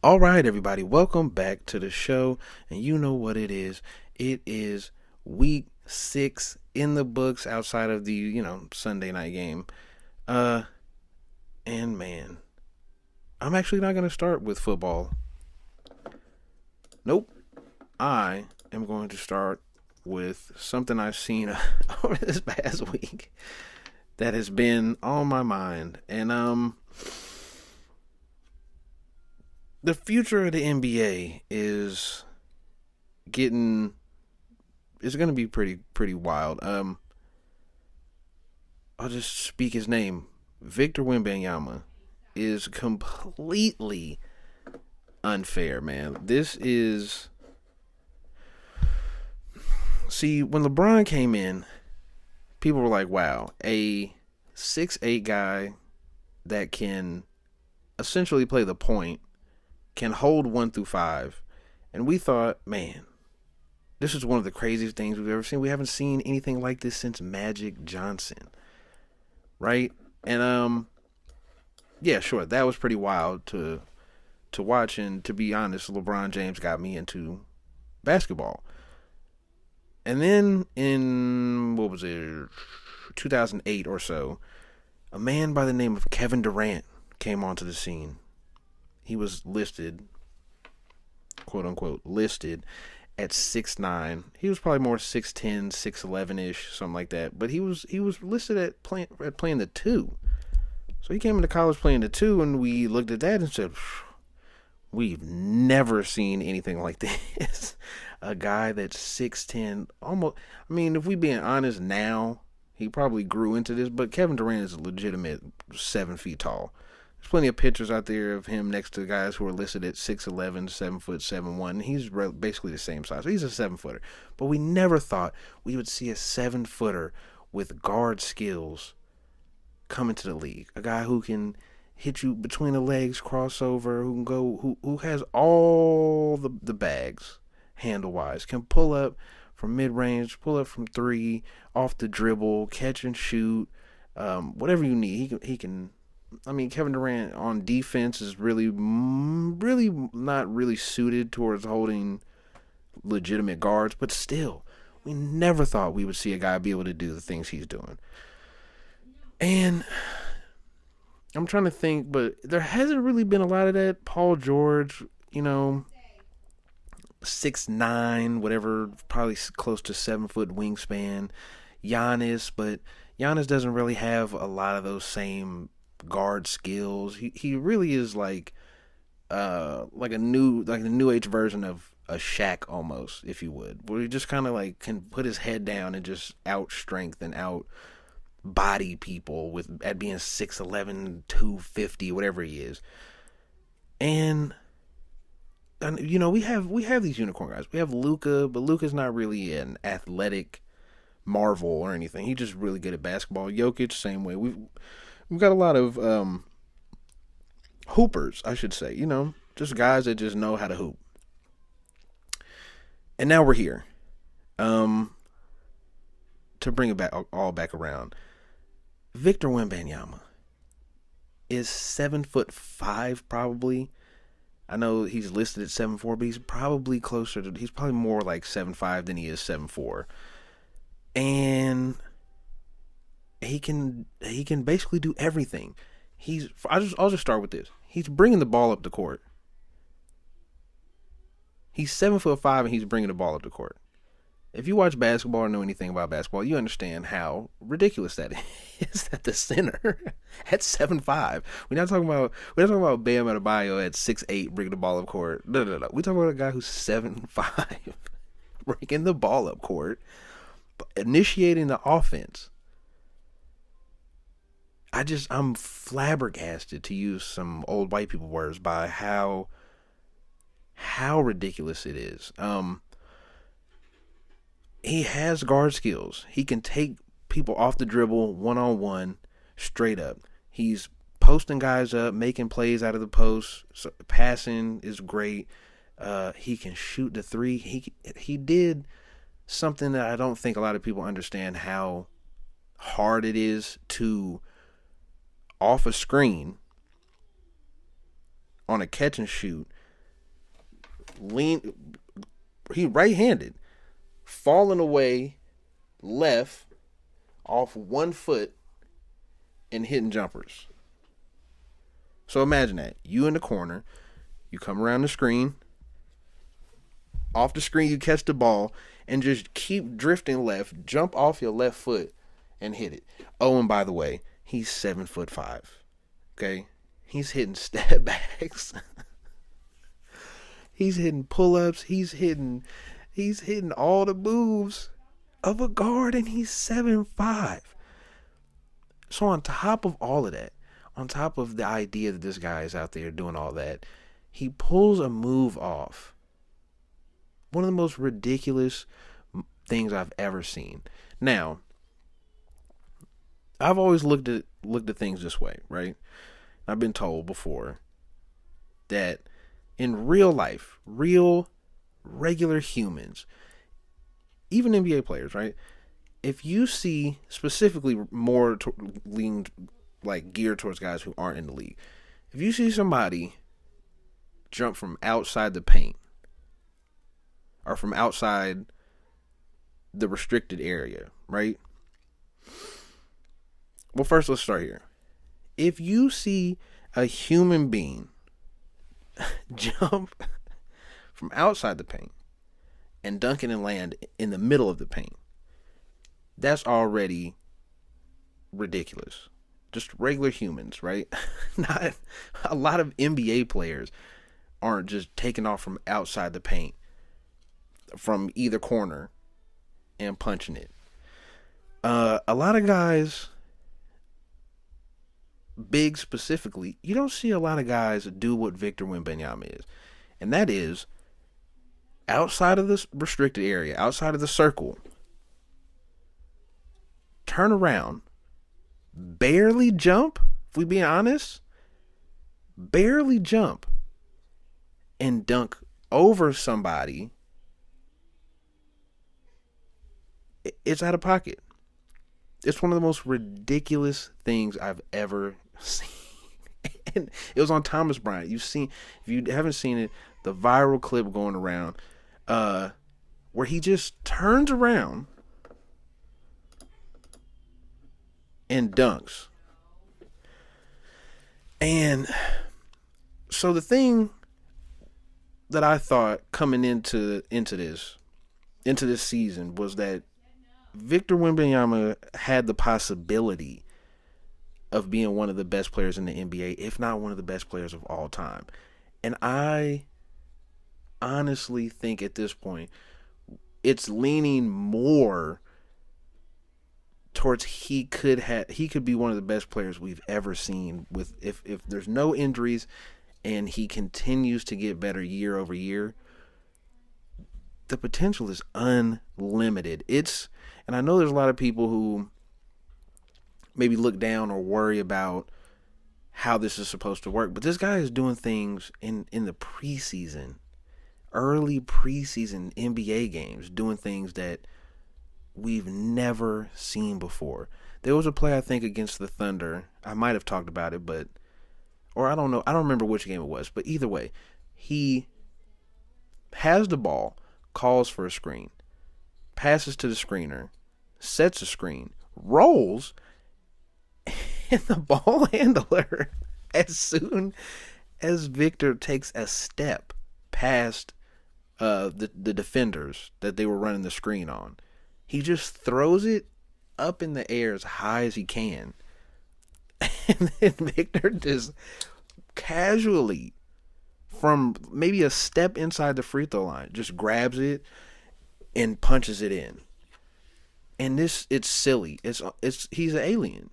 All right, everybody, welcome back to the show. And you know what it is. It is week 6 in the books outside of the, Sunday night game. Uh, and man, I'm actually not going to start with football. Nope. I am going to start with something I've seen over this past week that has been on my mind. And, the future of the NBA getting is going to be pretty wild. I'll just speak his name. Victor Wembanyama is completely unfair, man. This is see when LeBron came in, people were like, "Wow, a 6'8" guy that can essentially play the point, can hold 1 through 5." And we thought, man, this is one of the craziest things we've ever seen. We haven't seen anything like this since Magic Johnson, right? And yeah, sure, that was pretty wild to watch. And to be honest, LeBron James got me into basketball. And then in what was it, 2008 or so, a man by the name of Kevin Durant came onto the scene. He was listed, quote unquote, listed at 6'9". He was probably more 6'10", 6'11" ish, something like that. But he was listed at playing the 2. So he came into college playing the 2, and we looked at that and said, we've never seen anything like this. A guy that's 6'10", almost. I mean, if we being honest now, he probably grew into this. But Kevin Durant is a legitimate 7 feet tall. There's plenty of pictures out there of him next to guys who are listed at 6'11", 7 foot, 7'1". He's basically the same size. So he's a 7-footer. But we never thought we would see a 7-footer with guard skills come into the league. A guy who can hit you between the legs, crossover, who can go, who has all the bags, handle wise, can pull up from mid range, pull up from 3, off the dribble, catch and shoot, whatever you need. He can. I mean, Kevin Durant on defense is really not really suited towards holding legitimate guards, but still, we never thought we would see a guy be able to do the things he's doing. And I'm trying to think, but there hasn't really been a lot of that. Paul George, 6'9", whatever, probably close to 7-foot wingspan. Giannis, but Giannis doesn't really have a lot of those same guard skills. He really is like a new age version of a Shaq almost, if you would, where he just kind of like can put his head down and just out strength and out body people with at being 6'11", 250, whatever he is. And we have these unicorn guys. We have Luka, but Luka's not really an athletic marvel or anything. He's just really good at basketball. Jokic, same way. We've got a lot of hoopers, I should say. Just guys that just know how to hoop. And now we're here, to bring it all back around. Victor Wembanyama is 7'5", probably. I know he's listed at 7'4", but he's probably he's probably more like 7'5" than he is 7'4". And he can basically do everything. I'll just start with this. He's bringing the ball up the court. He's 7'5" and he's bringing the ball up the court. If you watch basketball or know anything about basketball, you understand how ridiculous that is. At the center at 7'5". We're not talking about Bam Adebayo at 6'8", bringing the ball up court. No. We're talking about a guy who's 7'5", bringing the ball up court, initiating the offense. I'm flabbergasted, to use some old white people words, by how ridiculous it is. He has guard skills. He can take people off the dribble, one-on-one, straight up. He's posting guys up, making plays out of the post. So passing is great. He can shoot the 3. He did something that I don't think a lot of people understand, how hard it is to, off a screen, on a catch and shoot, he right-handed, falling away left off one foot and hitting jumpers. So imagine that. You in the corner, you come around the screen, off the screen you catch the ball, and just keep drifting left, jump off your left foot, and hit it. Oh, and by the way, he's 7'5". Okay? He's hitting step backs. He's hitting pull-ups. He's hitting all the moves of a guard, and he's 7'5". So on top of all of that, on top of the idea that this guy is out there doing all that, he pulls a move off. One of the most ridiculous things I've ever seen. Now, I've always looked at things this way, right? I've been told before that in real life, real regular humans, even NBA players, right? If you see specifically more leaned like geared towards guys who aren't in the league, if you see somebody jump from outside the paint or from outside the restricted area, right? Well, first let's start here. If you see a human being jump from outside the paint and dunk it and land in the middle of the paint, that's already ridiculous. Just regular humans, right? Not a lot of NBA players aren't just taking off from outside the paint from either corner and punching it. A lot of guys, big specifically, you don't see a lot of guys do what Victor Wembanyama is. And that is outside of this restricted area, outside of the circle, turn around, barely jump, if we being honest, barely jump and dunk over somebody. It's out of pocket. It's one of the most ridiculous things I've ever seen. And it was on Thomas Bryant. If you haven't seen it, the viral clip going around, where he just turns around and dunks. And so the thing that I thought coming into this season was that Victor Wembanyama had the possibility of being one of the best players in the NBA, if not one of the best players of all time. And I honestly think at this point, it's leaning more towards he could be one of the best players we've ever seen with if there's no injuries and he continues to get better year over year. The potential is unlimited. And I know there's a lot of people who maybe look down or worry about how this is supposed to work, but this guy is doing things in the preseason, early preseason NBA games, doing things that we've never seen before. There was a play, I think, against the Thunder. I might have talked about it, or I don't know. I don't remember which game it was, but either way, he has the ball, calls for a screen, passes to the screener, sets a screen, rolls, and the ball handler, as soon as Victor takes a step past the defenders that they were running the screen on, he just throws it up in the air as high as he can. And then Victor just casually, from maybe a step inside the free throw line, just grabs it and punches it in. And it's silly. He's an alien.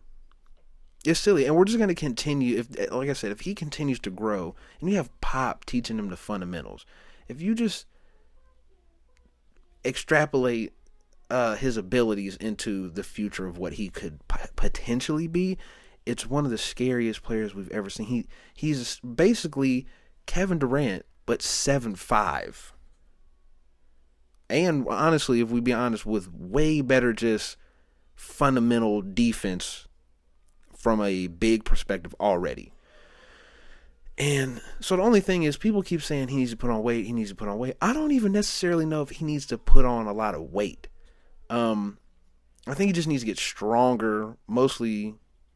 It's silly. And we're just going to continue. Like I said, if he continues to grow, and you have Pop teaching him the fundamentals, if you just extrapolate his abilities into the future of what he could potentially be, it's one of the scariest players we've ever seen. He's basically Kevin Durant, but 7'5". And honestly, if we be honest, with way better just fundamental defense from a big perspective already. And so the only thing is, people keep saying he needs to put on weight. He needs to put on weight. I don't even necessarily know if he needs to put on a lot of weight. Um, I think he just needs to get stronger, mostly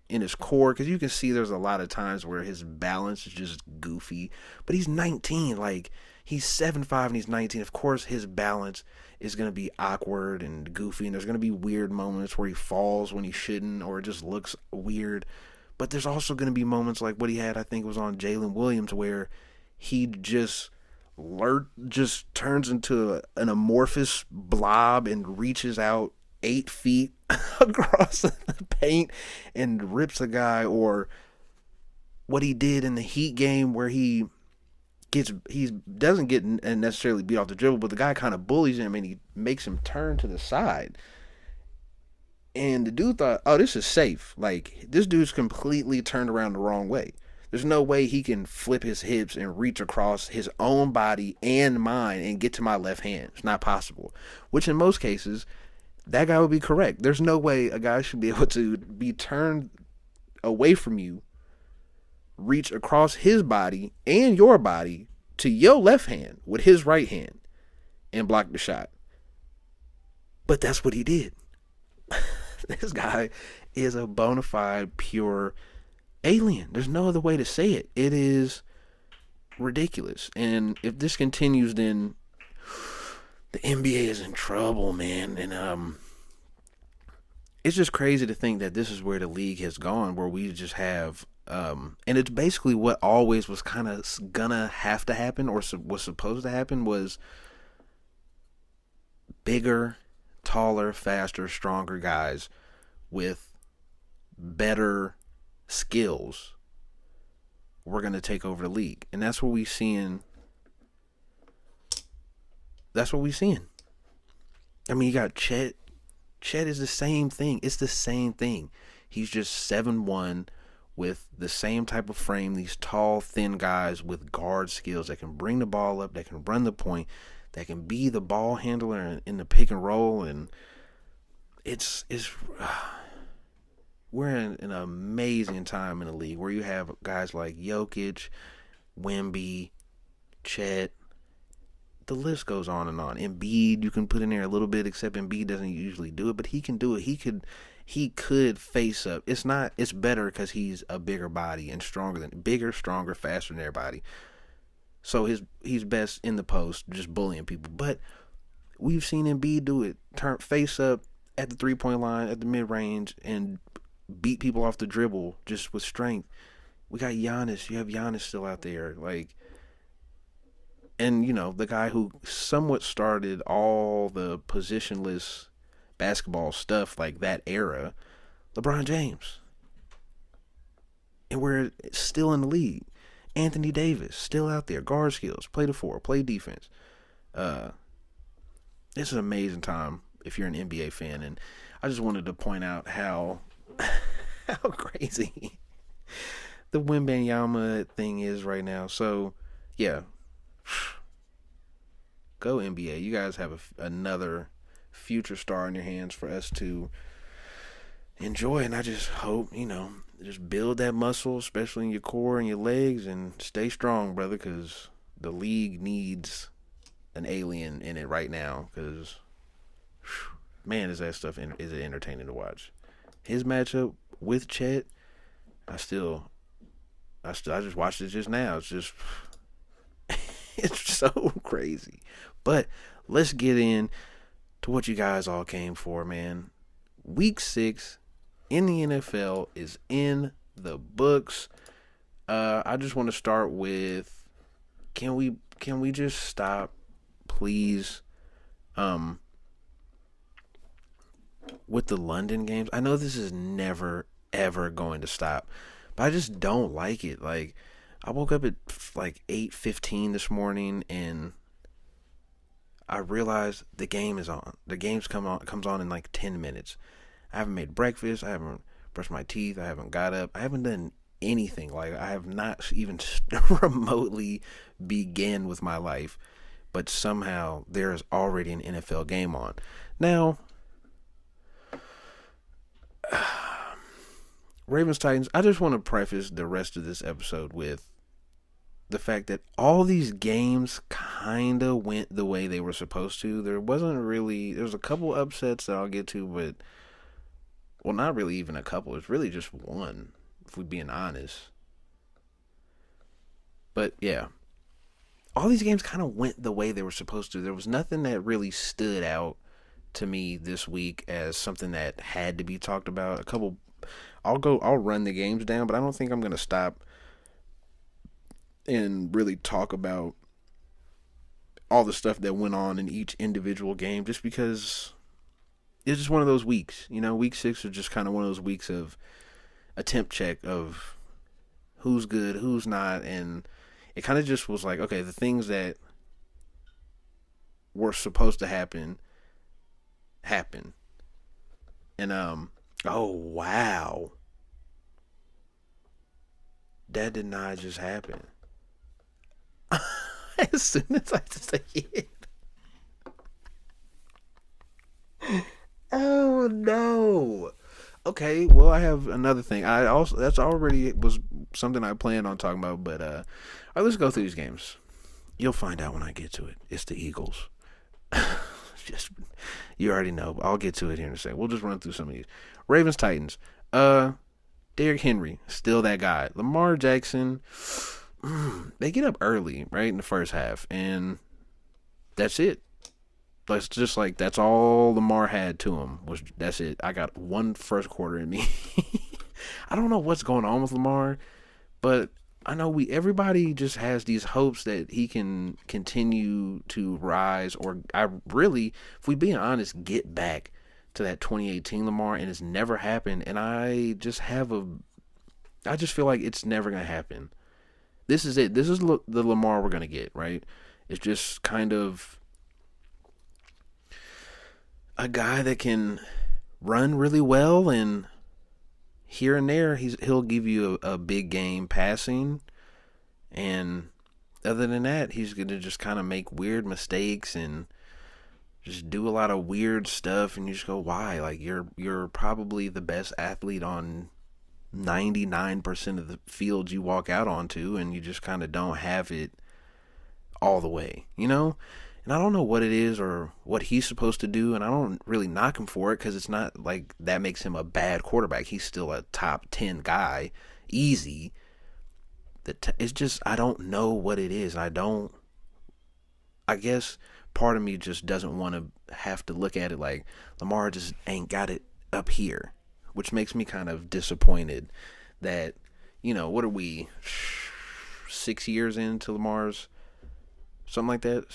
in his core, because you can see there's a lot of times where his balance is just goofy. But he's 19, like he's 7'5" and he's 19. Of course, his balance is going to be awkward and goofy, and there's going to be weird moments where he falls when he shouldn't, or it just looks weird. But there's also going to be moments like what he had, I think it was on Jalen Williams, where he just turns into an amorphous blob and reaches out 8 feet across the paint and rips a guy. Or what he did in the Heat game where he doesn't get necessarily beat off the dribble, but the guy kind of bullies him and he makes him turn to the side. And the dude thought, oh, this is safe. Like, this dude's completely turned around the wrong way. There's no way he can flip his hips and reach across his own body and mine and get to my left hand. It's not possible. Which in most cases, that guy would be correct. There's no way a guy should be able to be turned away from you, reach across his body and your body to your left hand with his right hand and block the shot. But that's what he did. This guy is a bona fide pure alien. There's no other way to say it. It is ridiculous. And if this continues, then the NBA is in trouble, man. And it's just crazy to think that this is where the league has gone, where we just have and it's basically what always was kind of gonna have to happen, or was supposed to happen, was bigger, taller, faster, stronger guys with better skills we're going to take over the league. And that's what we seeing. That's what we seeing. I mean, you got Chet. Chet is the same thing. It's the same thing. He's just 7'1" with the same type of frame. These tall, thin guys with guard skills that can bring the ball up, that can run the point, that can be the ball handler in the pick and roll. And it's we're in an amazing time in the league where you have guys like Jokic, Wemby, Chet. The list goes on and on. Embiid, you can put in there a little bit, except Embiid doesn't usually do it, but he can do it. He could face up. It's better because he's a bigger body and bigger, stronger, faster than everybody. So he's best in the post, just bullying people. But we've seen Embiid do it, turn face up at the 3-point line, at the mid range, and beat people off the dribble just with strength. We got Giannis. You have Giannis still out there, like, and the guy who somewhat started all the positionless basketball stuff, like that era, LeBron James. And we're still in the league. Anthony Davis still out there, guard skills, play the four, play defense. It's an amazing time if you're an NBA fan, and I just wanted to point out how crazy the Wembanyama thing is right now. So, yeah, go NBA. You guys have another future star in your hands for us to enjoy, and I just hope, just build that muscle, especially in your core and your legs, and stay strong, brother, because the league needs an alien in it right now, because, man, is that stuff is it entertaining to watch. His matchup with Chet, I just watched it just now. It's just it's so crazy. But let's get in to what you guys all came for, man. Week 6 in the NFL is in the books. I just want to start with, can we just stop, please, with the London games? I know this is never ever going to stop, but I just don't like it. Like, I woke up at like 8:15 this morning and I realized the game is on. The game's comes on in like 10 minutes. I haven't made breakfast. I haven't brushed my teeth. I haven't got up. I haven't done anything. Like, I have not even remotely began with my life. But somehow there is already an NFL game on. Now, Ravens Titans, I just want to preface the rest of this episode with, the fact that all these games kind of went the way they were supposed to. There wasn't really, there's a couple upsets that I'll get to, but, well, not really even a couple. It's really just one, if we're being honest. But yeah, all these games kind of went the way they were supposed to. There was nothing that really stood out to me this week as something that had to be talked about. A couple, I'll run the games down, but I don't think I'm going to stop and really talk about all the stuff that went on in each individual game just because it's just one of those weeks. You know, week 6 is just kind of one of those weeks of a temp check of who's good, who's not, and it kind of just was like, okay, the things that were supposed to happen. And oh wow. That did not just happen. As soon as I say it. Oh no. Okay, well I have another thing. I also that's already was something I planned on talking about, but all right, let's go through these games. You'll find out when I get to it. It's the Eagles. Just you already know. I'll get to it here in a second. We'll just run through some of these. Ravens Titans. Derrick Henry, still that guy. Lamar Jackson, they get up early, right, in the first half, and that's it. That's just like that's all Lamar had to him was that's it. I got one first quarter in me. I don't know what's going on with Lamar, but I know everybody just has these hopes that he can continue to rise, or I really, if we being honest, get back to that 2018 Lamar, and it's never happened. And I just feel like it's never gonna happen. This is it. This is the Lamar we're gonna get, right? It's just kind of a guy that can run really well, and here and there he'll give you a big game passing, and other than that, he's gonna just kind of make weird mistakes and just do a lot of weird stuff, and you just go, why? Like you're probably the best athlete on 99% of the fields you walk out onto, and you just kind of don't have it all the way, you know? And I don't know what it is or what he's supposed to do, and I don't really knock him for it because it's not like that makes him a bad quarterback. He's still a top 10 guy, easy. It's just, I don't know what it is. I guess part of me just doesn't want to have to look at it like Lamar just ain't got it up here, which makes me kind of disappointed that, you know, what are we, 6 years into Lamar's, something like that,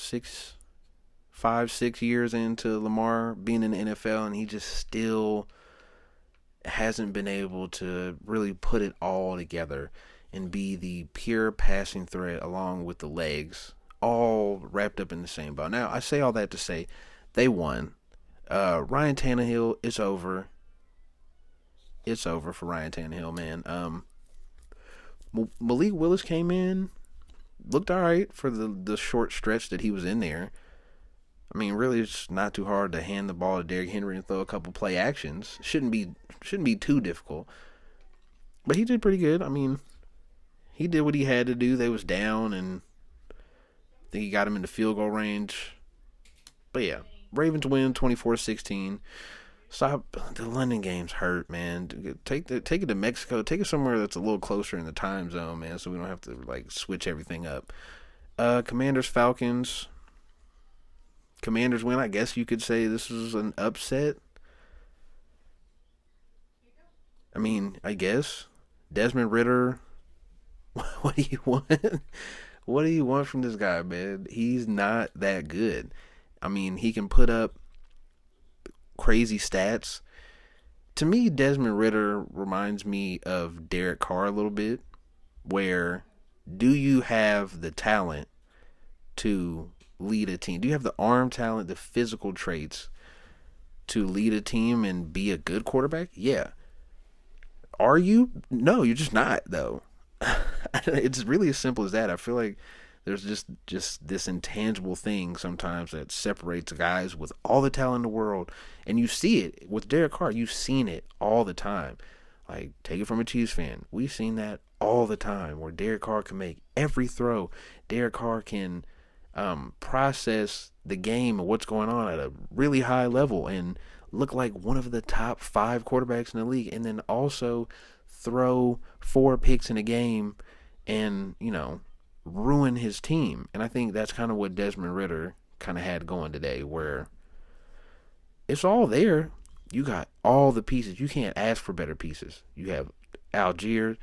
5, 6 years into Lamar being in the NFL, and he just still hasn't been able to really put it all together and be the pure passing threat along with the legs, all wrapped up in the same bow. Now, I say all that to say they won. Ryan Tannehill, it's over. It's over for Ryan Tannehill, man. Malik Willis came in, looked all right for the short stretch that he was in there. I mean, really, it's not too hard to hand the ball to Derrick Henry and throw a couple play actions. Shouldn't be too difficult. But he did pretty good. I mean, he did what he had to do. They was down, and I think he got him into field goal range. But yeah, Ravens win 24-16. Stop. The London games hurt, man. Take it to Mexico. Take it somewhere that's a little closer in the time zone, man, so we don't have to like switch everything up. Commanders Falcons. Commanders win. I guess you could say this is an upset. I mean, I guess Desmond Ritter. What do you want? What do you want from this guy, man? He's not that good. I mean, he can put up crazy stats. To me, Desmond Ritter reminds me of Derek Carr a little bit, where do you have the talent to lead a team? Do you have the arm talent, the physical traits to lead a team and be a good quarterback? Yeah. Are you? No, you're just not, though. It's really as simple as that. I feel like there's just this intangible thing sometimes that separates guys with all the talent in the world, and you see it with Derek Carr. You've seen it all the time. Like, take it from a Chiefs fan. We've seen that all the time, where Derek Carr can make every throw. Derek Carr can process the game and what's going on at a really high level and look like one of the top 5 quarterbacks in the league, and then also throw 4 picks in a game and, ruin his team. And I think that's kind of what Desmond Ridder kind of had going today, where it's all there. You got all the pieces. You can't ask for better pieces. You have Algier,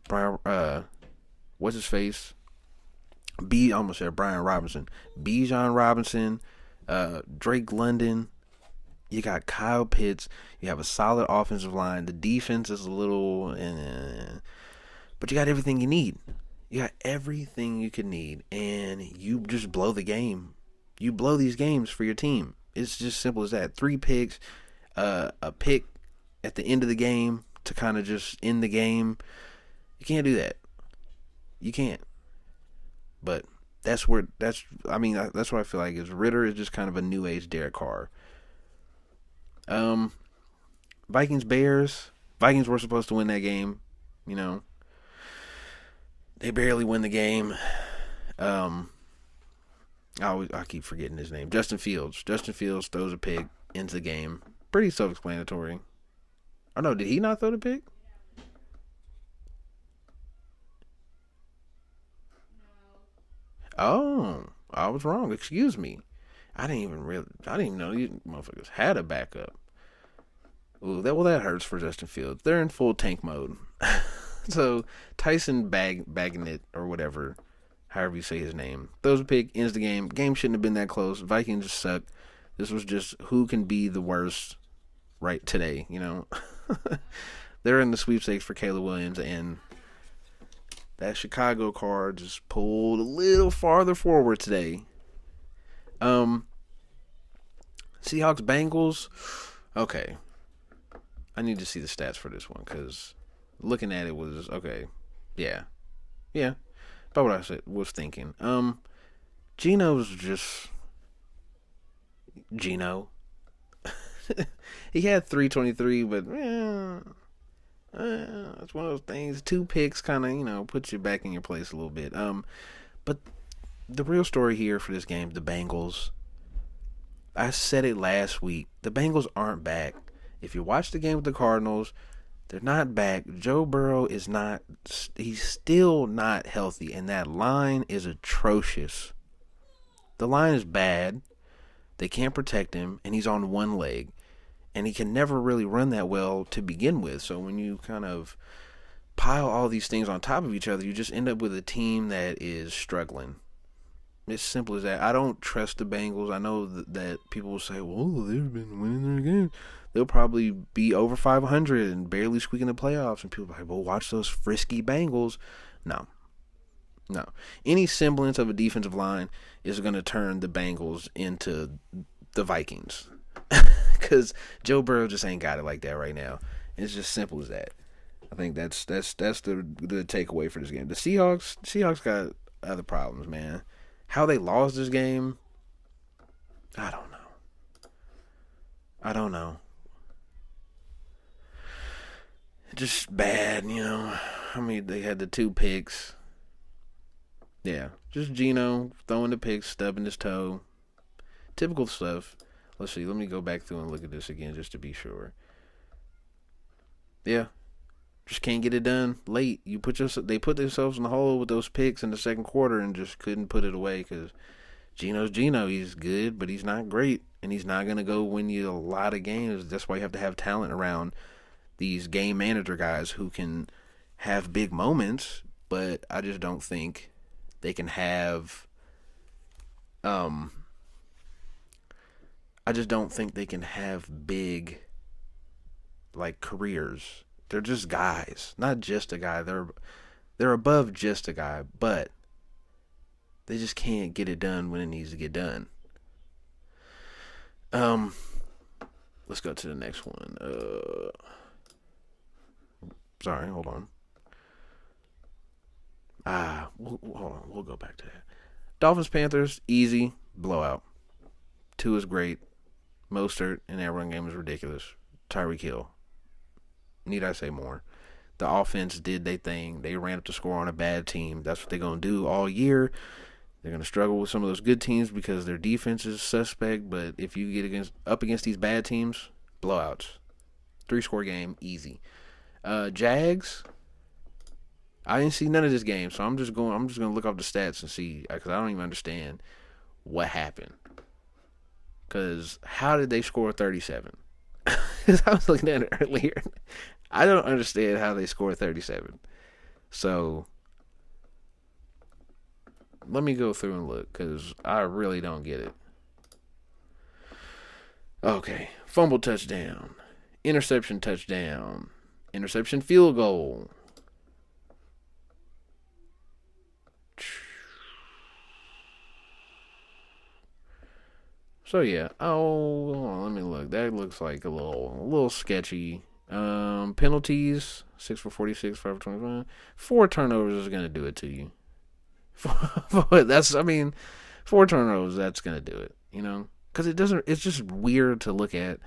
Brian, what's his face? I almost said Brian Robinson. Bijan Robinson, Drake London. You got Kyle Pitts. You have a solid offensive line. The defense is a little, but you got everything you need. You got everything you could need, and you just blow the game. You blow these games for your team. It's just simple as that. 3 picks, a pick at the end of the game to kind of just end the game. You can't do that. You can't. But that's what I feel like is Ridder is just kind of a new age Derek Carr. Vikings Bears. Vikings were supposed to win that game. They barely win the game. I keep forgetting his name. Justin Fields. Justin Fields throws a pick into the game. Pretty self-explanatory. Oh no, did he not throw the pick? Oh, I was wrong. Excuse me. I didn't even know these motherfuckers had a backup. Ooh, that hurts for Justin Fields. They're in full tank mode. So Tyson bagging it or whatever, however you say his name, throws a pick, ends the game. Game shouldn't have been that close. Vikings just suck. This was just who can be the worst right today. They're in the sweepstakes for Caleb Williams, and that Chicago card just pulled a little farther forward today. Seahawks Bengals. Okay, I need to see the stats for this one because looking at it was okay. Yeah. About what I was thinking. Geno's just Geno. He had 323, but it's one of those things. 2 picks kind of puts you back in your place a little bit. But the real story here for this game, the Bengals. I said it last week. The Bengals aren't back. If you watch the game with the Cardinals, they're not back. Joe Burrow is not. He's still not healthy, and that line is atrocious. The line is bad. They can't protect him, and he's on one leg. And he can never really run that well to begin with. So when you kind of pile all these things on top of each other, you just end up with a team that is struggling. It's simple as that. I don't trust the Bengals. I know that people will say, well, they've been winning their games. They'll probably be over 500 and barely squeak in the playoffs. And people are like, well, watch those frisky Bengals. No. Any semblance of a defensive line is going to turn the Bengals into the Vikings. Because Joe Burrow just ain't got it like that right now. It's just simple as that. I think that's the takeaway for this game. The Seahawks got other problems, man. How they lost this game, I don't know. Just bad, I mean, they had the 2 picks. Yeah, just Geno throwing the picks, stubbing his toe. Typical stuff. Let's see. Let me go back through and look at this again just to be sure. Yeah, just can't get it done late. They put themselves in the hole with those picks in the second quarter and just couldn't put it away because Geno's Geno. He's good, but he's not great, and he's not gonna go win you a lot of games. That's why you have to have talent around these game manager guys who can have big moments, but I just don't think they can have. I just don't think they can have big, like, careers. They're just guys, not just a guy. They're above just a guy, but they just can't get it done when it needs to get done. Let's go to the next one. Sorry, hold on. Hold on. We'll go back to that. Dolphins Panthers, easy blowout. 2 is great. Mostert in that run game is ridiculous. Tyreek Hill. Need I say more? The offense did their thing. They ran up the score on a bad team. That's what they're going to do all year. They're going to struggle with some of those good teams because their defense is suspect. But if you get up against these bad teams, blowouts. 3-score game, easy. Jags, I didn't see none of this game, so I'm just going to look up the stats and see, because I don't even understand what happened. Because how did they score 37? Because I was looking at it earlier. I don't understand how they scored 37. So let me go through and look, because I really don't get it. Okay, fumble touchdown, interception touchdown, interception field goal. So yeah, hold on, let me look. That looks like a little sketcy. Penalties, 6 for 46, 5 for 25. 4 turnovers is gonna do it to you. 4 turnovers, that's gonna do it. Because it doesn't. It's just weird to look at.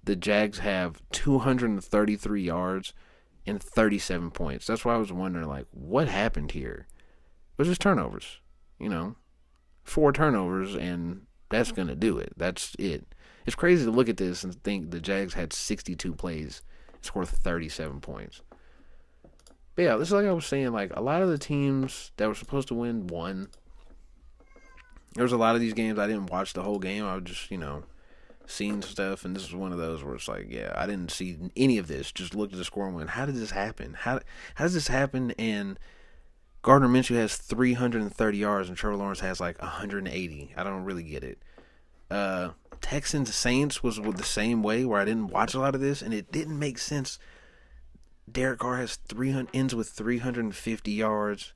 The Jags have 233 yards and 37 points. That's why I was wondering, like, what happened here? It was just turnovers. 4 turnovers, and that's going to do it. That's it. It's crazy to look at this and think the Jags had 62 plays and scored 37 points. But yeah, this is like I was saying, like, a lot of the teams that were supposed to won. There was a lot of these games I didn't watch the whole game. I was just, seeing stuff, and this is one of those where it's like, yeah, I didn't see any of this. Just looked at the score and went, how did this happen? How does this happen? And Gardner Minshew has 330 yards, and Trevor Lawrence has like 180. I don't really get it. Texans Saints was the same way, where I didn't watch a lot of this, and it didn't make sense. Derek Carr has ends with 350 yards,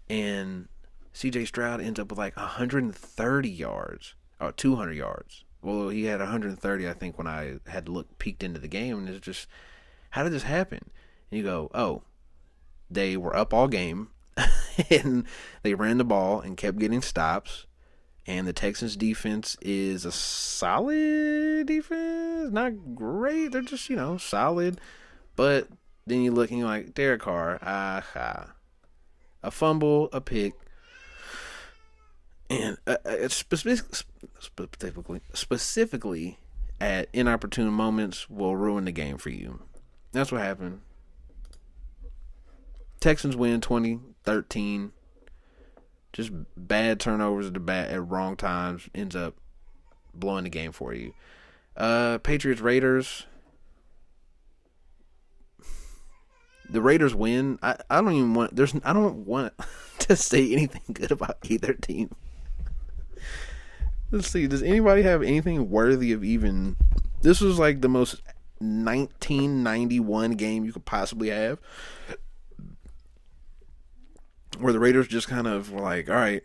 and C.J. Stroud ends up with like 130 yards or 200 yards. Well, he had 130, I think, when I had peeked into the game, and it's just, how did this happen? And you go, oh, they were up all game, and they ran the ball and kept getting stops, and the Texans' defense is a solid defense, not great, they're just, solid, but then you look and you're like, Derek Carr, a fumble, a pick, and specifically at inopportune moments will ruin the game for you. That's what happened. Texans win 20-13. Just bad turnovers at wrong times ends up blowing the game for you. Patriots Raiders. The Raiders win. I don't want to say anything good about either team. Let's see. Does anybody have anything worthy of even? This was like the most 1991 game you could possibly have, where the Raiders just kind of were like, all right,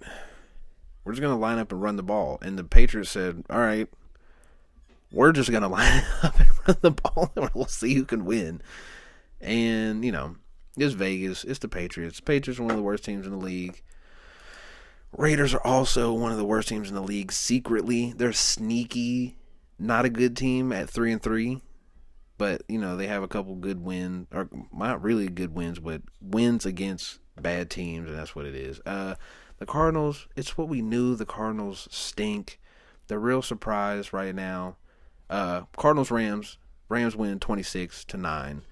we're just going to line up and run the ball. And the Patriots said, all right, we're just going to line up and run the ball, and we'll see who can win. And, it's Vegas. It's the Patriots. The Patriots are one of the worst teams in the league. Raiders are also one of the worst teams in the league secretly. They're sneaky, not a good team at 3-3. But, they have a couple good wins, or not really good wins, but wins against bad teams, and that's what it is. The Cardinals, it's what we knew. The Cardinals stink. The real surprise right now, Cardinals-Rams. Rams win 26-9.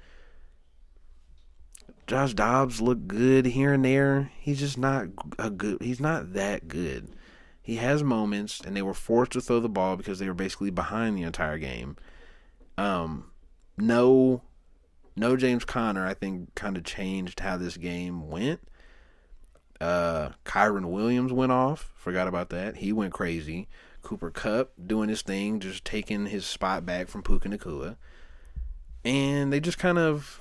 Josh Dobbs looked good here and there. He's just not he's not that good. He has moments, and they were forced to throw the ball because they were basically behind the entire game. No James Conner, I think, kind of changed how this game went. Kyron Williams went off. Forgot about that. He went crazy. Cooper Kupp doing his thing, just taking his spot back from Puka Nacua. And they just kind of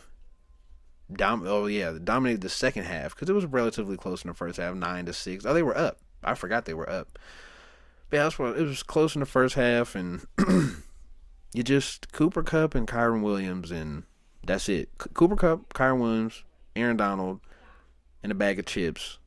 dominated the second half, because it was relatively close in the first half, 9-6. Oh, they were up. I forgot they were up. But yeah, it was close in the first half, and you just Cooper Kupp and Kyron Williams, and that's it. Cooper Kupp, Kyron Williams, Aaron Donald, and a bag of chips,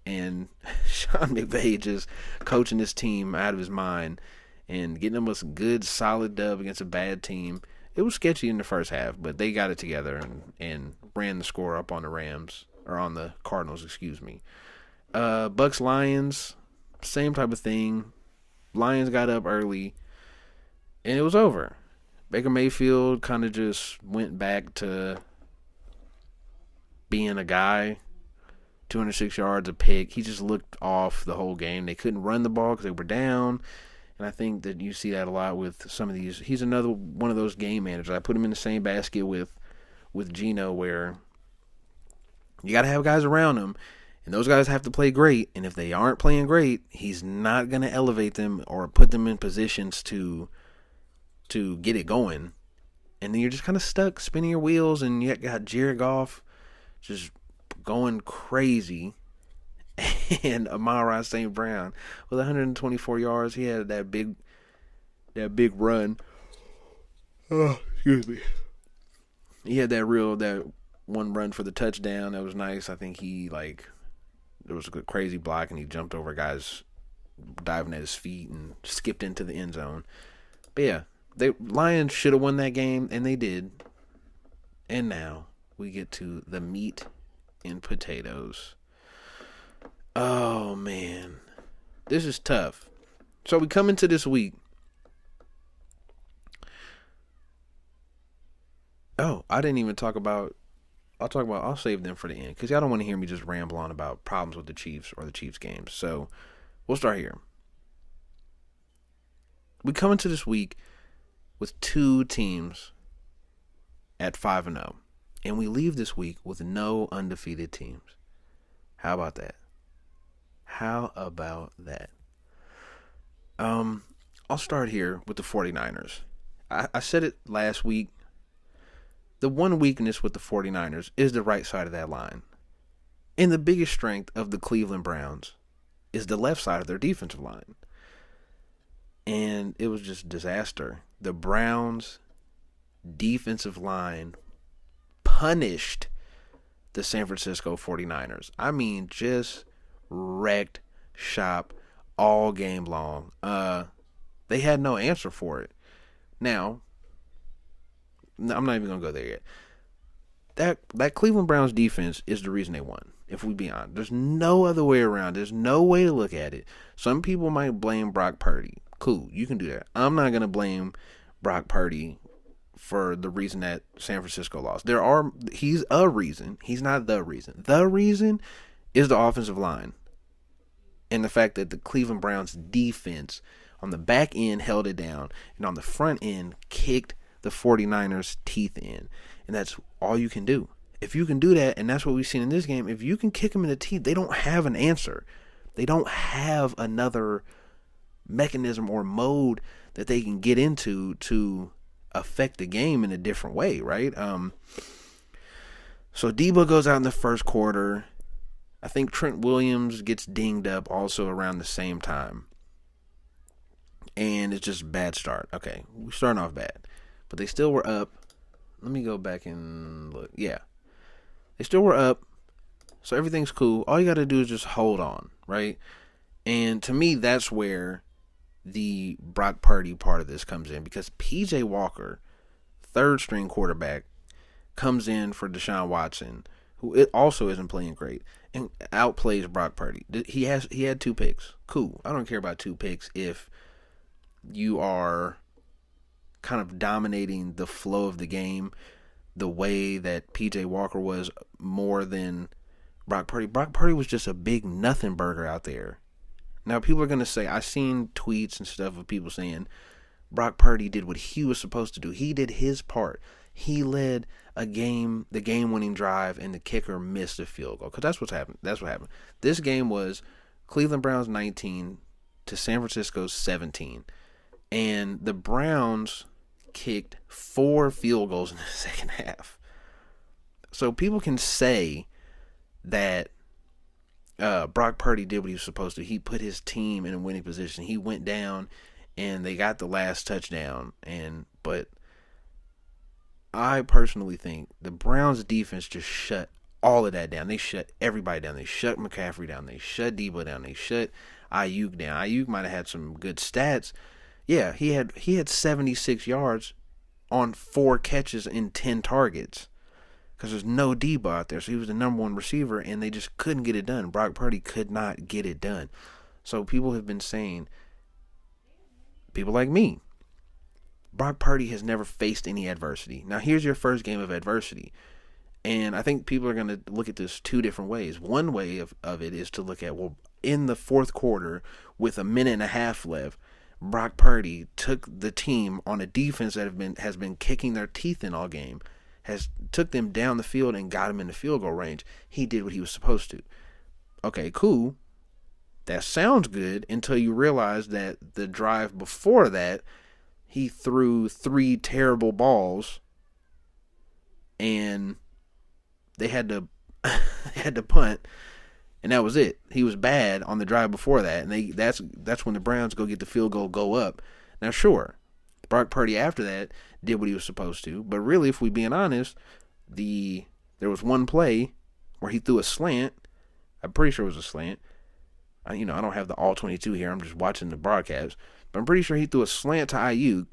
and Sean McVay just coaching this team out of his mind and getting them a good, solid dub against a bad team. It was sketchy in the first half, but they got it together and ran the score up on the Rams, or on the Cardinals, excuse me. Bucks Lions, same type of thing. Lions got up early, and it was over. Baker Mayfield kind of just went back to being a guy. 206 yards, a pick. He just looked off the whole game. They couldn't run the ball because they were down. And I think that you see that a lot with some of these. He's another one of those game managers. I put him in the same basket with Geno, where you got to have guys around him, and those guys have to play great. And if they aren't playing great, he's not going to elevate them or put them in positions to get it going. And then you're just kind of stuck spinning your wheels, and you got Jared Goff just going crazy. And Amon-Ra St. Brown with 124 yards. He had that big run. Oh, excuse me. He had that one run for the touchdown. That was nice. I think there was a crazy block, and he jumped over guys diving at his feet and skipped into the end zone. But yeah, Lions should have won that game, and they did. And now we get to the meat and potatoes. Oh, man. This is tough. So we come into this week. Oh, I didn't even talk about... I'll save them for the end, because y'all don't want to hear me just ramble on about problems with the Chiefs or the Chiefs games. So we'll start here. We come into this week with two teams at 5-0. And we leave this week with no undefeated teams. How about that? How about that? I'll start here with the 49ers. I said it last week. The one weakness with the 49ers is the right side of that line. And the biggest strength of the Cleveland Browns is the left side of their defensive line. And it was just disaster. The Browns' defensive line punished the San Francisco 49ers. I mean, just wrecked shop all game long. They had no answer for it. Now, I'm not even going to go there yet. That Cleveland Browns defense is the reason they won, if we be honest. There's no other way around. There's no way to look at it. Some people might blame Brock Purdy. Cool, you can do that. I'm not going to blame Brock Purdy for the reason that San Francisco lost. He's a reason. He's not the reason. The reason is the offensive line. And the fact that the Cleveland Browns defense on the back end held it down, and on the front end kicked the 49ers' teeth in. And that's all you can do. If you can do that, and that's what we've seen in this game, if you can kick them in the teeth, they don't have an answer. They don't have another mechanism or mode that they can get into to affect the game in a different way, right? So Debo goes out in the first quarter. I think Trent Williams gets dinged up also around the same time. And it's just a bad start. Okay, we're starting off bad. But they still were up. Let me go back and look. Yeah. They still were up. So everything's cool. All you got to do is just hold on, right? And to me, that's where the Brock Purdy part of this comes in, because P.J. Walker, third string quarterback, comes in for Deshaun Watson, who also isn't playing great, and outplays Brock Purdy. He had 2 picks. Cool. I don't care about 2 picks if you are kind of dominating the flow of the game the way that P.J. Walker was more than Brock Purdy. Brock Purdy was just a big nothing burger out there. Now, people are going to say, I've seen tweets and stuff of people saying Brock Purdy did what he was supposed to do. He did his part. He led the game-winning drive, and the kicker missed a field goal. Because that's what's happened. That's what happened. This game was Cleveland Browns 19 to San Francisco 17. And the Browns kicked 4 field goals in the second half. So people can say that Brock Purdy did what he was supposed to. He put his team in a winning position. He went down, and they got the last touchdown. But I personally think the Browns' defense just shut all of that down. They shut everybody down. They shut McCaffrey down. They shut Debo down. They shut Ayuk down. Ayuk might have had some good stats. Yeah, he had 76 yards, on 4 catches and 10 targets because there's no Debo out there. So he was the number 1 receiver, and they just couldn't get it done. Brock Purdy could not get it done. So people have been saying, people like me, Brock Purdy has never faced any adversity. Now, here's your first game of adversity. And I think people are going to look at this 2 different ways. One way of it is to look at, well, in the fourth quarter with a minute and a half left, Brock Purdy took the team on a defense that has been kicking their teeth in all game, took them down the field and got them in the field goal range. He did what he was supposed to. Okay, cool. That sounds good until you realize that the drive before that, he threw 3 terrible balls and they had to punt, and that was it. He was bad on the drive before that, and that's when the Browns go get the field goal, go up. Now, sure, Brock Purdy after that did what he was supposed to, but really, if we're being honest, there was one play where he threw a slant. I'm pretty sure it was a slant. I don't have the all 22 here. I'm just watching the broadcast, but I'm pretty sure he threw a slant to Ayuk,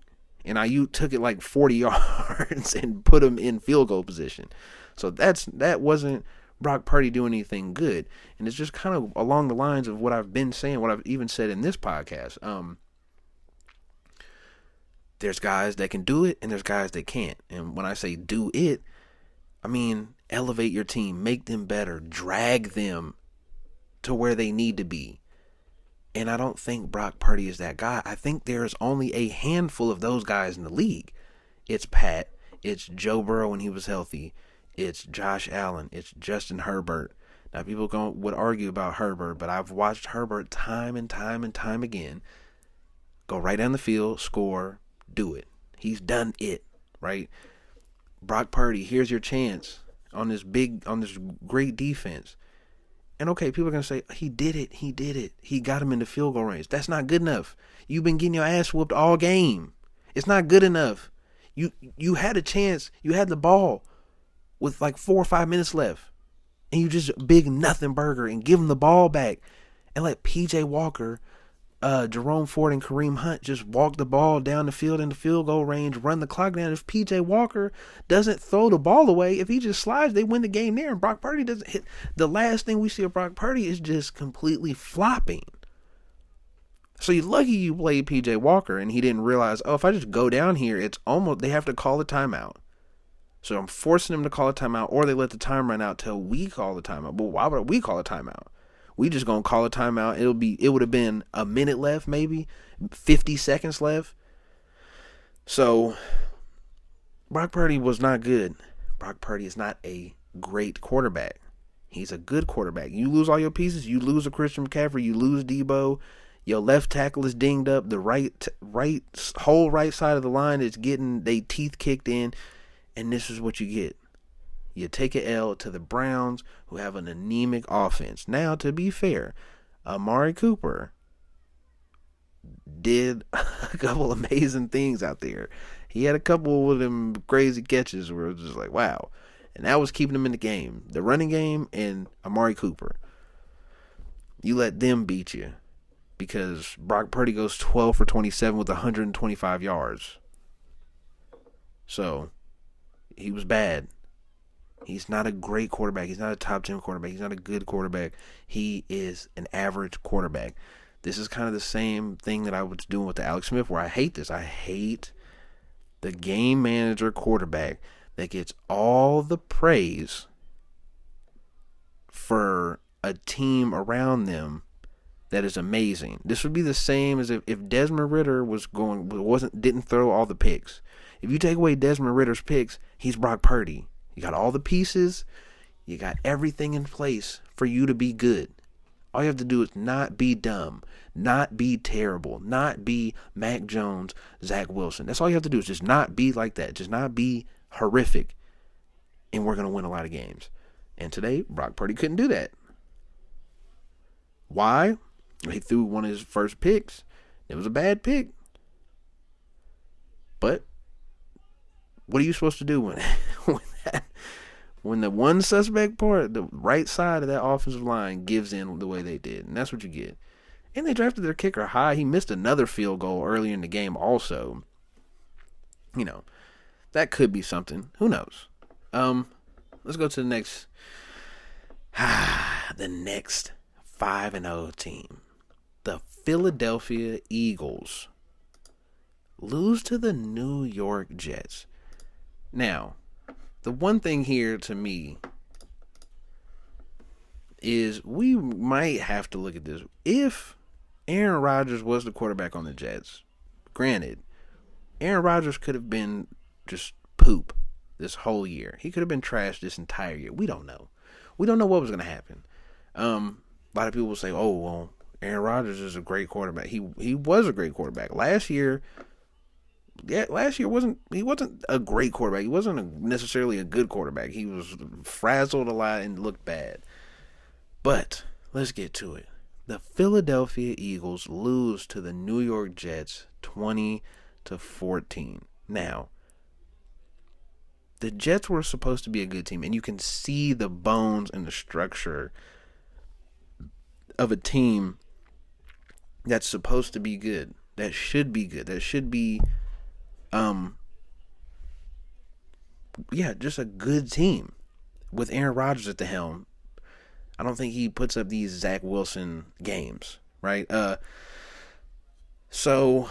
and Ayuk took it like 40 yards and put him in field goal position. So that wasn't Brock Purdy doing anything good. And it's just kind of along the lines of what I've been saying, what I've even said in this podcast. There's guys that can do it and there's guys that can't. And when I say do it, I mean elevate your team, make them better, drag them to where they need to be. And I don't think Brock Purdy is that guy. I think there's only a handful of those guys in the league. It's Pat. It's Joe Burrow when he was healthy. It's Josh Allen. It's Justin Herbert. Now, people would argue about Herbert, but I've watched Herbert time and time and time again go right down the field, score, do it. He's done it, right? Brock Purdy, here's your chance on this great defense. And okay, people are going to say, he did it. He got him in the field goal range. That's not good enough. You've been getting your ass whooped all game. It's not good enough. You had a chance. You had the ball with like 4 or 5 minutes left. And you just big nothing burger and give him the ball back. And let P.J. Walker, Jerome Ford, and Kareem Hunt just walk the ball down the field in the field goal range, run the clock down. If P.J. Walker doesn't throw the ball away, if he just slides, they win the game there. And Brock Purdy doesn't hit. The last thing we see of Brock Purdy is just completely flopping. So you're lucky you played P.J. Walker and he didn't realize, if I just go down here, it's almost, they have to call a timeout. So I'm forcing them to call a timeout, or they let the time run out till we call the timeout. But why would we call a timeout? We just gonna call a timeout. It would have been a minute left, maybe 50 seconds left. So Brock Purdy was not good. Brock Purdy is not a great quarterback. He's a good quarterback. You lose all your pieces. You lose a Christian McCaffrey. You lose Debo. Your left tackle is dinged up. The whole right side of the line is getting they teeth kicked in. And this is what you get. You take an L to the Browns, who have an anemic offense. Now, to be fair, Amari Cooper did a couple amazing things out there. He had a couple of them crazy catches where it was just like, wow. And that was keeping him in the game. The running game and Amari Cooper. You let them beat you because Brock Purdy goes 12 for 27 with 125 yards. So he was bad. He's not a great quarterback. He's not a top 10 quarterback. He's not a good quarterback. He is an average quarterback. This is kind of the same thing that I was doing with the Alex Smith, where I hate this. I hate the game manager quarterback that gets all the praise for a team around them that is amazing. This would be the same as if Desmond Ridder didn't throw all the picks. If you take away Desmond Ridder's picks, he's Brock Purdy. You got all the pieces. You got everything in place for you to be good. All you have to do is not be dumb, not be terrible, not be Mac Jones, Zach Wilson. That's all you have to do is just not be like that. Just not be horrific, and we're going to win a lot of games. And today, Brock Purdy couldn't do that. Why? He threw one of his first picks. It was a bad pick. But what are you supposed to do when the one suspect part, the right side of that offensive line, gives in the way they did? And that's what you get. And they drafted their kicker high. He missed another field goal earlier in the game also. that could be something. Who knows? Let's go to the next. The next 5-0 team, the Philadelphia Eagles, lose to the New York Jets. Now, the one thing here to me is we might have to look at this. If Aaron Rodgers was the quarterback on the Jets, granted, Aaron Rodgers could have been just poop this whole year. He could have been trashed this entire year. We don't know. We don't know what was going to happen. A lot of people will say, "Oh, well, Aaron Rodgers is a great quarterback." He was a great quarterback last year. Yeah, last year he wasn't a great quarterback. He wasn't necessarily a good quarterback. He was frazzled a lot and looked bad. But let's get to it. The Philadelphia Eagles lose to the New York Jets 20-14. Now, the Jets were supposed to be a good team, and you can see the bones and the structure of a team that's supposed to be good, that should be good, that should be, just a good team with Aaron Rodgers at the helm. I don't think he puts up these Zach Wilson games, right? So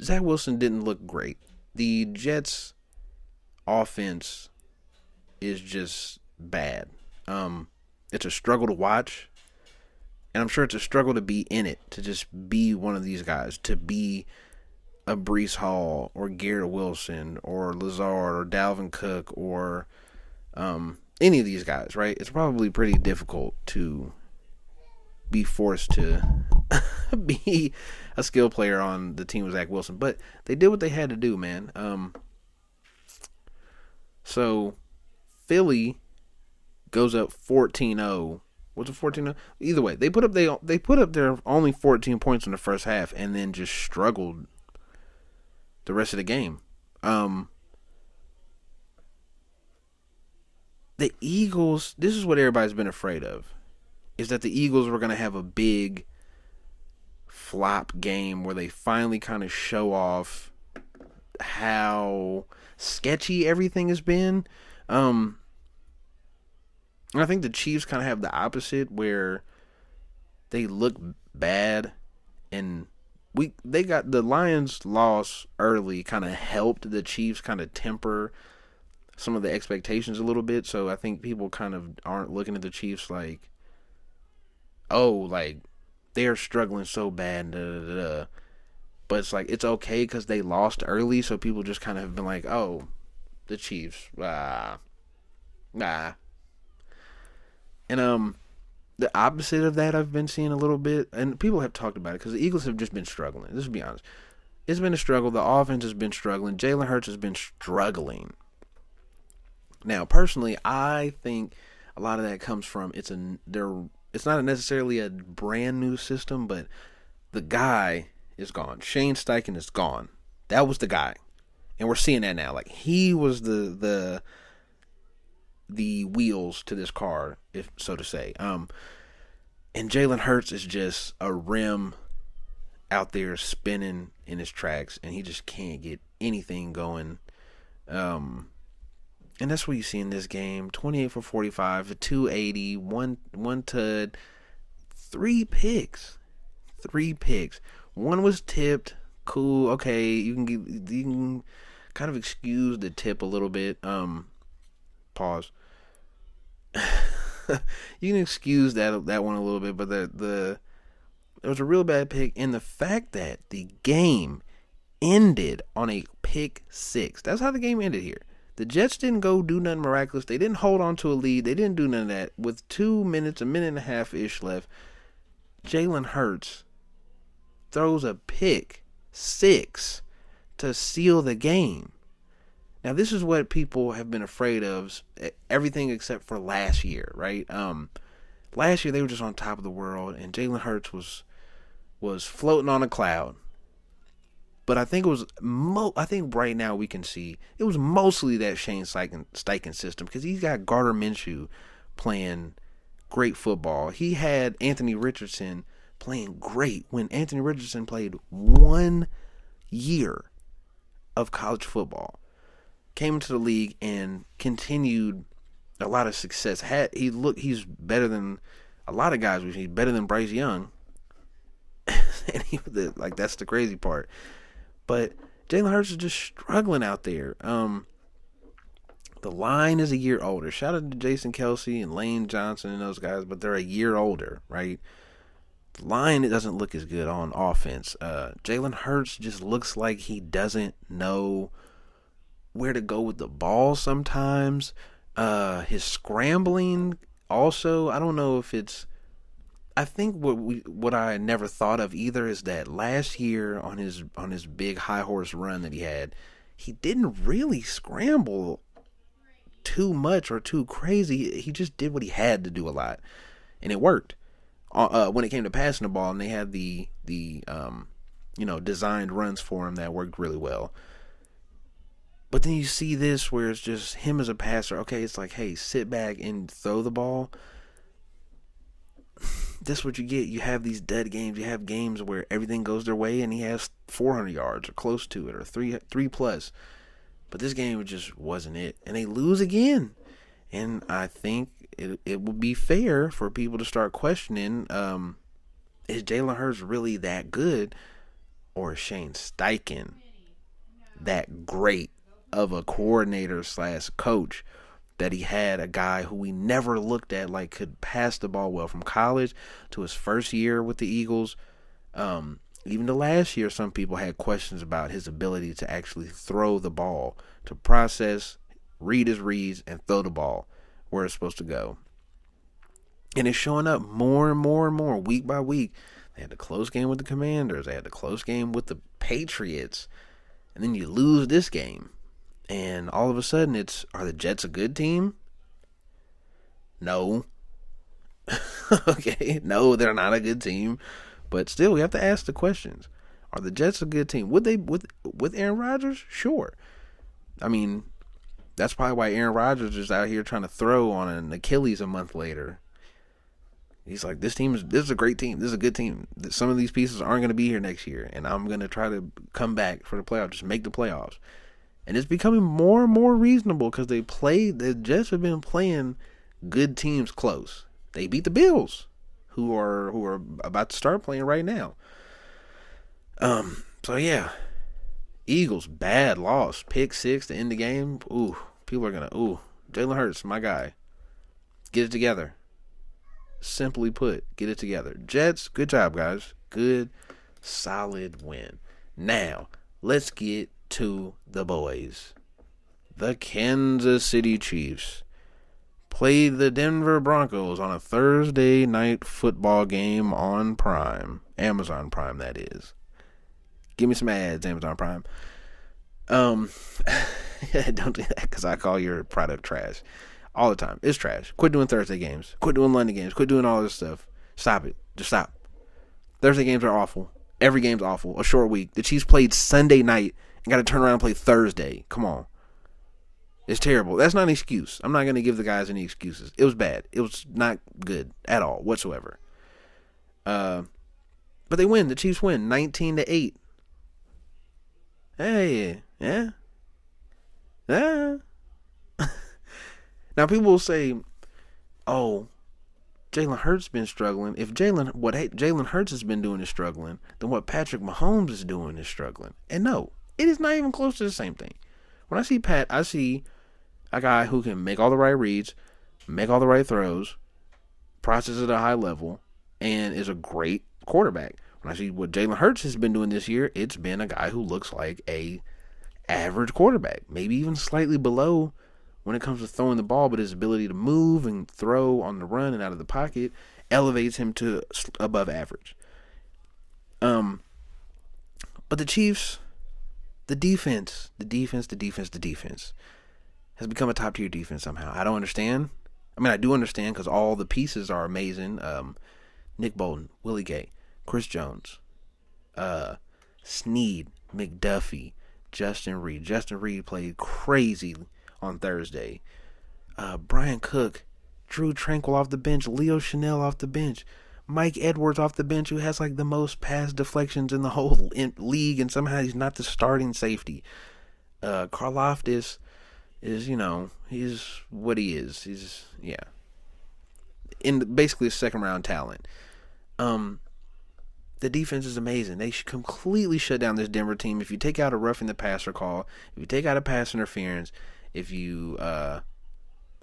Zach Wilson didn't look great. The Jets' offense is just bad. It's a struggle to watch, and I'm sure it's a struggle to be in it, to just be one of these guys, to be a Breece Hall or Garrett Wilson or Lazard or Dalvin Cook or any of these guys, right? It's probably pretty difficult to be forced to be a skill player on the team with Zach Wilson, but they did what they had to do, man. So Philly goes up 14-0. Was it 14-0? Either way, they put up their only 14 points in the first half and then just struggled the rest of the game. The Eagles, this is what everybody's been afraid of, is that the Eagles were going to have a big flop game where they finally kind of show off how sketchy everything has been. I think the Chiefs kind of have the opposite, where they look bad, and they got the Lions' loss early kind of helped the Chiefs kind of temper some of the expectations a little bit. So I think people kind of aren't looking at the Chiefs like, oh, like they're struggling so bad, but it's like it's okay because they lost early, so people just kind of have been like, oh, the Chiefs, nah. And the opposite of that I've been seeing a little bit, and people have talked about it because the Eagles have just been struggling. Let's be honest, it's been a struggle. The offense has been struggling. Jalen Hurts has been struggling. Now, personally, I think a lot of that comes from it's not necessarily a brand new system, but the guy is gone. Shane Steichen is gone. That was the guy, and we're seeing that now. Like, he was the wheels to this car, if so to say. And Jalen Hurts is just a rim out there spinning in his tracks, and he just can't get anything going. And that's what you see in this game. 28 for 45, for 280, one tud, 3 picks. 3 picks. One was tipped. Cool. Okay, you can kind of excuse the tip a little bit. Pause. You can excuse that one a little bit, but it was a real bad pick, and the fact that the game ended on a pick 6. That's how the game ended here. The Jets didn't go do nothing miraculous. They didn't hold on to a lead. They didn't do none of that. With 2 minutes, a minute and a half-ish left, Jalen Hurts throws a pick 6 to seal the game. Now, this is what people have been afraid of, everything except for last year, right? Last year, they were just on top of the world, and Jalen Hurts was floating on a cloud. But I think I think right now we can see it was mostly that Shane Steichen system, because he's got Gardner Minshew playing great football. He had Anthony Richardson playing great when Anthony Richardson played 1 year of college football. Came into the league and continued a lot of success. He's better than a lot of guys. He's better than Bryce Young. And that's the crazy part. But Jalen Hurts is just struggling out there. The line is a year older. Shout out to Jason Kelsey and Lane Johnson and those guys, but they're a year older, right? The line, it doesn't look as good on offense. Jalen Hurts just looks like he doesn't know where to go with the ball sometimes. His scrambling also, I don't know if it's, I think what I never thought of either is that last year on his big high horse run that he had, he didn't really scramble too much or too crazy. He just did what he had to do a lot, and it worked. When it came to passing the ball, and they had the designed runs for him that worked really well. But then you see this where it's just him as a passer. Okay, it's like, hey, sit back and throw the ball. That's what you get. You have these dead games. You have games where everything goes their way, and he has 400 yards or close to it, or three plus. But this game just wasn't it, and they lose again. And I think it would be fair for people to start questioning: is Jalen Hurts really that good, or is Shane Steichen that great of a coordinator / coach that he had a guy who we never looked at like could pass the ball well from college to his first year with the Eagles? Even the last year, some people had questions about his ability to actually throw the ball, to process, read his reads, and throw the ball where it's supposed to go. And it's showing up more and more and more week by week. They had a close game with the Commanders. They had a close game with the Patriots. And then you lose this game. And all of a sudden are the Jets a good team? No. Okay, no, they're not a good team. But still, we have to ask the questions. Are the Jets a good team? Would they, with Aaron Rodgers? Sure. I mean, that's probably why Aaron Rodgers is out here trying to throw on an Achilles a month later. He's like, this is a great team. This is a good team. Some of these pieces aren't going to be here next year, and I'm going to try to come back for the playoffs, just make the playoffs. And it's becoming more and more reasonable because the Jets have been playing good teams close. They beat the Bills, who are about to start playing right now. So yeah, Eagles, bad loss, pick 6 to end the game. Ooh, people are gonna, Jalen Hurts, my guy, get it together. Simply put, get it together. Jets, good job, guys. Good, solid win. Now, let's get to the boys. The Kansas City Chiefs played the Denver Broncos on a Thursday night football game on Prime. Amazon Prime, that is. Give me some ads, Amazon Prime. Don't do that because I call your product trash all the time. It's trash. Quit doing Thursday games. Quit doing London games. Quit doing all this stuff. Stop it. Just stop. Thursday games are awful. Every game's awful. A short week. The Chiefs played Sunday night and got to turn around and play Thursday. Come on. It's terrible. That's not an excuse. I'm not going to give the guys any excuses. It was bad. It was not good at all whatsoever. But they win. The Chiefs win 19-8. Hey, yeah. Yeah. Now people will say, "Oh, Jalen Hurts been struggling. If what Jalen Hurts has been doing is struggling, then what Patrick Mahomes is doing is struggling." And no, it is not even close to the same thing. When I see Pat, I see a guy who can make all the right reads, make all the right throws, process at a high level, and is a great quarterback. When I see what Jalen Hurts has been doing this year, it's been a guy who looks like a average quarterback, maybe even slightly below when it comes to throwing the ball, but his ability to move and throw on the run and out of the pocket elevates him to above average. But the Chiefs, the defense has become a top-tier defense somehow. I don't understand. I mean, I do understand because all the pieces are amazing. Nick Bolton, Willie Gay, Chris Jones, Snead, McDuffie, Justin Reed. Justin Reed played crazy on Thursday. Brian Cook, Drew Tranquil off the bench, Leo Chanel off the bench, Mike Edwards off the bench, who has like the most pass deflections in the whole league, and somehow he's not the starting safety. Karlaftis is, he's what he is. He's, yeah, in basically a second round talent. Um, the defense is amazing. They completely shut down this Denver team. If you take out a roughing the passer call, if you take out a pass interference, if you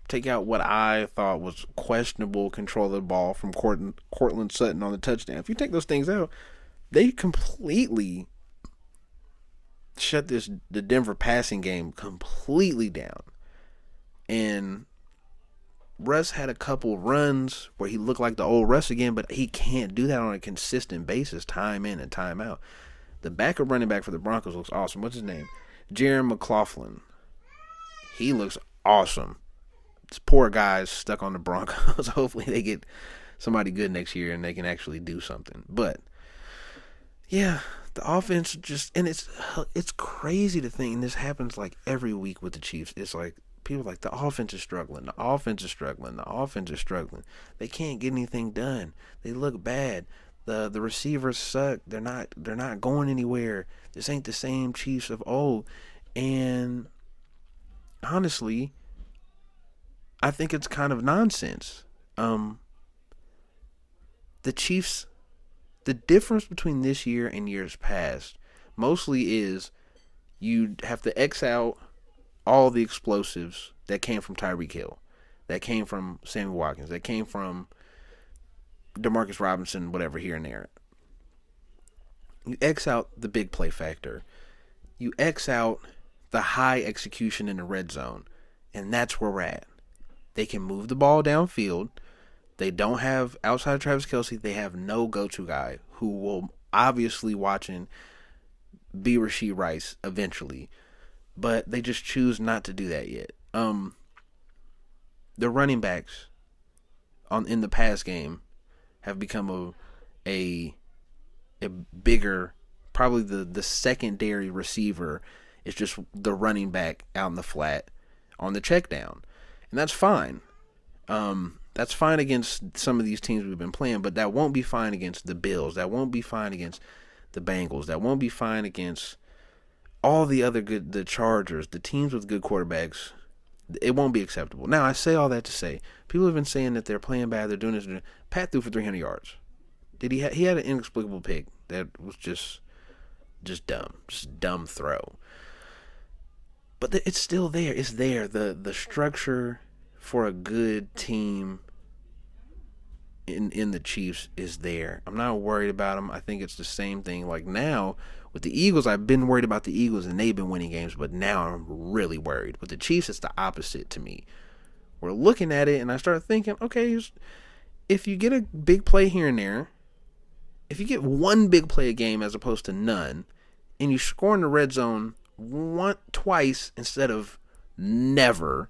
take out what I thought was questionable control of the ball from Cortland Sutton on the touchdown, if you take those things out, they completely shut the Denver passing game completely down. And Russ had a couple runs where he looked like the old Russ again, but he can't do that on a consistent basis, time in and time out. The backup running back for the Broncos looks awesome. What's his name? Jaron McLaughlin. He looks awesome. This poor guy's stuck on the Broncos. Hopefully they get somebody good next year and they can actually do something. But yeah, the offense just, and it's crazy to think, and this happens like every week with the Chiefs. It's like people are like, the offense is struggling, the offense is struggling, the offense is struggling. They can't get anything done. They look bad. The receivers suck. They're not going anywhere. This ain't the same Chiefs of old. And honestly, I think it's kind of nonsense. The Chiefs, the difference between this year and years past mostly is you have to X out all the explosives that came from Tyreek Hill, that came from Sammy Watkins, that came from Demarcus Robinson, whatever, here and there. You X out the big play factor. You X out the high execution in the red zone, and that's where we're at. They can move the ball downfield. They don't have, outside of Travis Kelce, they have no go-to guy who will obviously watch and be Rashee Rice eventually. But they just choose not to do that yet. The running backs in the pass game have become a bigger, probably the secondary receiver is just the running back out in the flat on the check down. And that's fine. That's fine against some of these teams we've been playing, but that won't be fine against the Bills. That won't be fine against the Bengals. That won't be fine against all the other the Chargers, the teams with good quarterbacks. It won't be acceptable. Now, I say all that to say, people have been saying that they're playing bad, they're doing this. Pat threw for 300 yards. He had an inexplicable pick that was just dumb. Just dumb throw. But it's still there. It's there. The structure for a good team in the Chiefs is there. I'm not worried about them. I think it's the same thing. Like now with the Eagles, I've been worried about the Eagles and they've been winning games, but now I'm really worried. With the Chiefs, it's the opposite to me. We're looking at it and I start thinking, okay, if you get a big play here and there, if you get one big play a game as opposed to none, and you score in the red zone twice instead of never,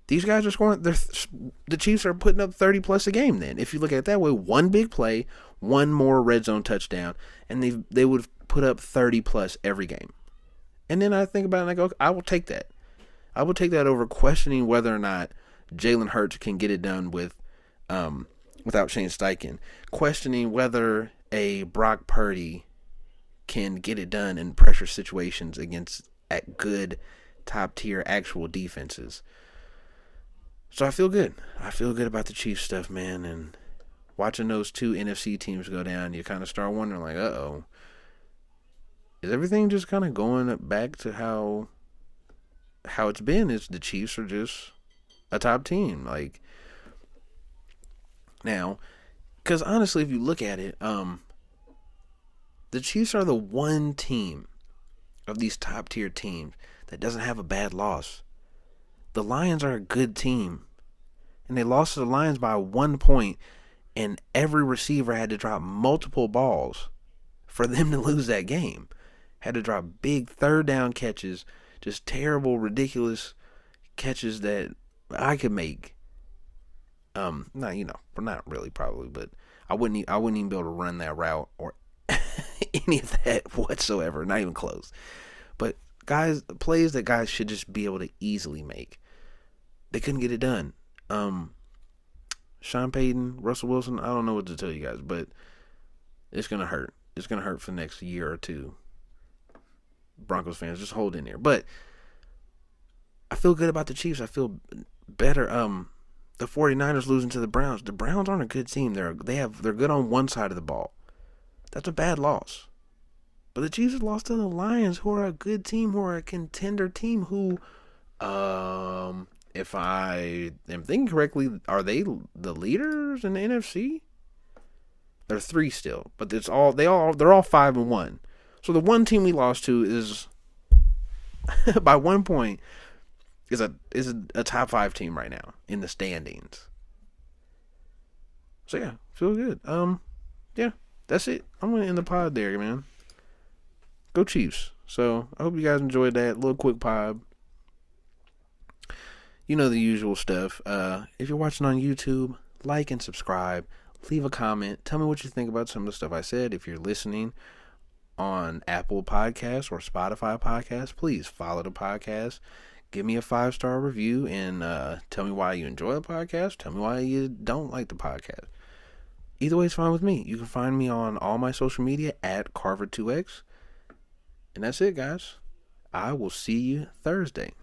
these guys are scoring. The Chiefs are putting up 30 plus a game. Then, if you look at it that way, one big play, one more red zone touchdown, and they would put up 30 plus every game. And then I think about it and I go, I will take that. I will take that over questioning whether or not Jalen Hurts can get it done without Shane Steichen. Questioning whether a Brock Purdy can get it done in pressure situations against at good top tier actual defenses. So I feel good. I feel good about the Chiefs stuff, man. And watching those two NFC teams go down, you kind of start wondering, like, uh-oh. Is everything just kind of going back to how it's been? Is the Chiefs are just a top team? Like, now, because honestly, if you look at it, the Chiefs are the one team of these top tier teams that doesn't have a bad loss. The Lions are a good team, and they lost to the Lions by 1 point, and every receiver had to drop multiple balls for them to lose that game. Had to drop big third down catches, just terrible, ridiculous catches that I could make. Not really probably, but I wouldn't even be able to run that route or any of that whatsoever, not even close. But plays that guys should just be able to easily make. They couldn't get it done. Sean Payton, Russell Wilson, I don't know what to tell you guys, but it's going to hurt. It's going to hurt for the next year or two. Broncos fans, just hold in there. But I feel good about the Chiefs. I feel better. The 49ers losing to the Browns. The Browns aren't a good team. They're good on one side of the ball. That's a bad loss. But the Chiefs have lost to the Lions, who are a good team, who are a contender team, who, if I am thinking correctly, are they the leaders in the NFC? They're 3 still, but they're all 5-1. So the one team we lost to is by 1 point is a top 5 team right now in the standings. So yeah, feel good. Yeah, that's it. I'm gonna end the pod there, man. Go Chiefs. So I hope you guys enjoyed that little quick pod. You know the usual stuff. If you're watching on YouTube, like and subscribe. Leave a comment. Tell me what you think about some of the stuff I said. If you're listening on Apple Podcasts or Spotify Podcasts, please follow the podcast. Give me a 5-star review and tell me why you enjoy the podcast. Tell me why you don't like the podcast. Either way is fine with me. You can find me on all my social media at Carver2X. And that's it, guys. I will see you Thursday.